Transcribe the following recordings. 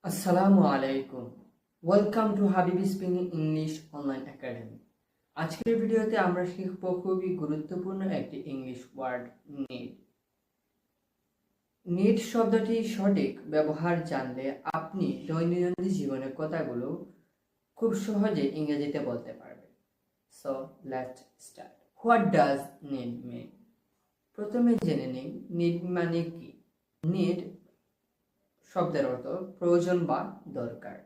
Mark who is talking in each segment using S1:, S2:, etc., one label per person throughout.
S1: আসসালামু আলাইকুম। Welcome to Habibi speaking English online academy. আজকের ভিডিওতে আমরা শিখব খুবই গুরুত্বপূর্ণ একটি ইংলিশ ওয়ার্ড নিড। নিড শব্দটি সঠিক ব্যবহার জানলে আপনি দৈনন্দিন জীবনের কথাগুলো খুব সহজে ইংরেজিতে বলতে পারবেন। So let's start. What does need mean? প্রথমে জেনে নিই নিড মানে কি। নিড শব্দের অর্থ প্রয়োজন বা দরকার,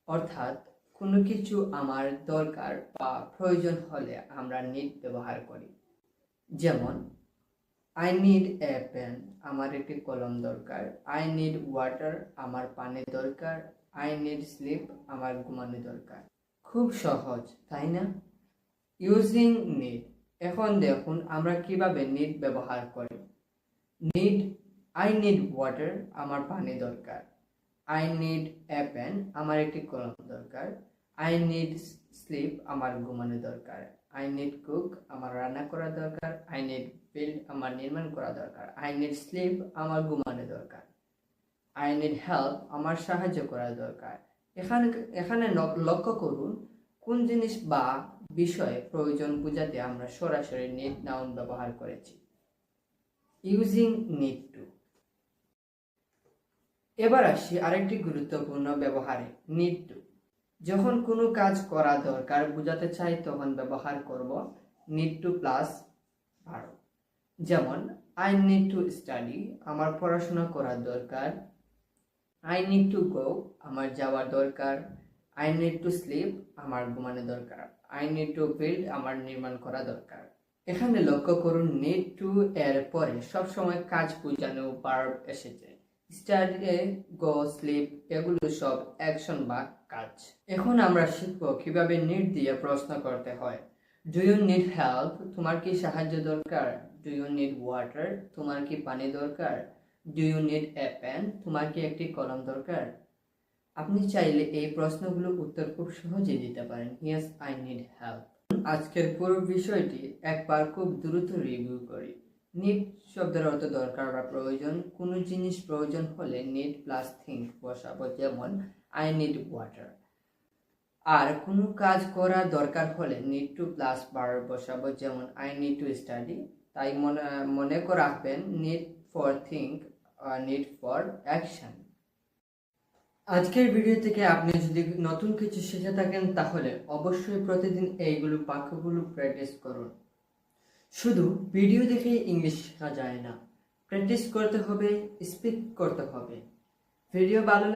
S1: অর্থাৎ কোনো কিছু আমার দরকার বা প্রয়োজন হলে আমরা নিড ব্যবহার করি। যেমন আই নিড এ পেন, আমার একটি কলম দরকার। আই নিড ওয়াটার, আমার পানি দরকার। আই নিড স্লিপ, আমার ঘুমানো দরকার। খুব সহজ, তাই না? Using need. এখন দেখুন আমরা কিভাবে নিড ব্যবহার করি। নিড, আই নিড ওয়াটার, আমার পানি দরকার। আই নিড এ পেন, আমার একটি কলম দরকার। আই নিড স্লিপ, আমার ঘুমানো দরকার। আই নিড কুক, আমার রান্না করা দরকার। আই নিড বিল্ড, আমার নির্মাণ করা দরকার। আই নিড স্লিপ, আমার ঘুমানো দরকার। আই নিড হেল্প, আমার সাহায্য করা দরকার। এখানে এখানে লক্ষ্য করুন কোন জিনিস বা বিষয়ে প্রয়োজন বোঝাতে আমরা সরাসরি নিড নাউন ব্যবহার করেছি। Using need to. এবার আসি আরেকটি গুরুত্বপূর্ণ ব্যবহারে, নিড টু। যখন কোনো কাজ করা দরকার বোঝাতে চাই তখন ব্যবহার করব নিড টু প্লাস ভার্ব। যেমন আই নিড টু স্টাডি, আমার পড়াশোনা করা দরকার। আই নিড টু গো, আমার যাওয়ার দরকার। আই নিড টু স্লিপ, আমার ঘুমানো দরকার। আই নিড টু বিল্ড, আমার নির্মাণ করা দরকার। এখানে লক্ষ্য করুন নিড টু এর পরে সবসময় কাজ বোঝানো ভার্ব এসেছে। স্টাডি, গো, স্লিপ এগুলো সব অ্যাকশন বা কাজ। এখন আমরা শিখব কিভাবে নিড দিয়ে প্রশ্ন করতে হয়। ডু ইউ নিড হেল্প, তোমার কি সাহায্য দরকার? ডু ইউ নিড ওয়াটার, তোমার কি পানি দরকার? Do you need a pen, তোমার কি একটি কলম দরকার? আপনি চাইলে এই প্রশ্নগুলোর উত্তর খুব সহজেই দিতে পারেন। Yes, I need help. আজকের পুরো বিষয়টি একবার খুব দ্রুত রিভিউ করি। নিড শব্দের অর্থ দরকার বা প্রয়োজন। কোনো জিনিস প্রয়োজন হলে নিড প্লাস থিঙ্ক বসাবো, যেমন আই নিড ওয়াটার। আর কোনো কাজ করা দরকার হলে নিড টু প্লাস ভার্ব বসাবো, যেমন আই নিড টু স্টাডি। তাই মনে করে রাখবেন need for think, need for action. আজকের ভিডিও থেকে আপনি যদি নতুন কিছু শিখে থাকেন তাহলে অবশ্যই প্রতিদিন এইগুলো বাক্যগুলো প্র্যাকটিস করুন। শুধু ভিডিও দেখে ইংলিশ শেখা যায় না, প্র্যাকটিস করতে হবে, স্পিক করতে হবে। ভিডিও ভালো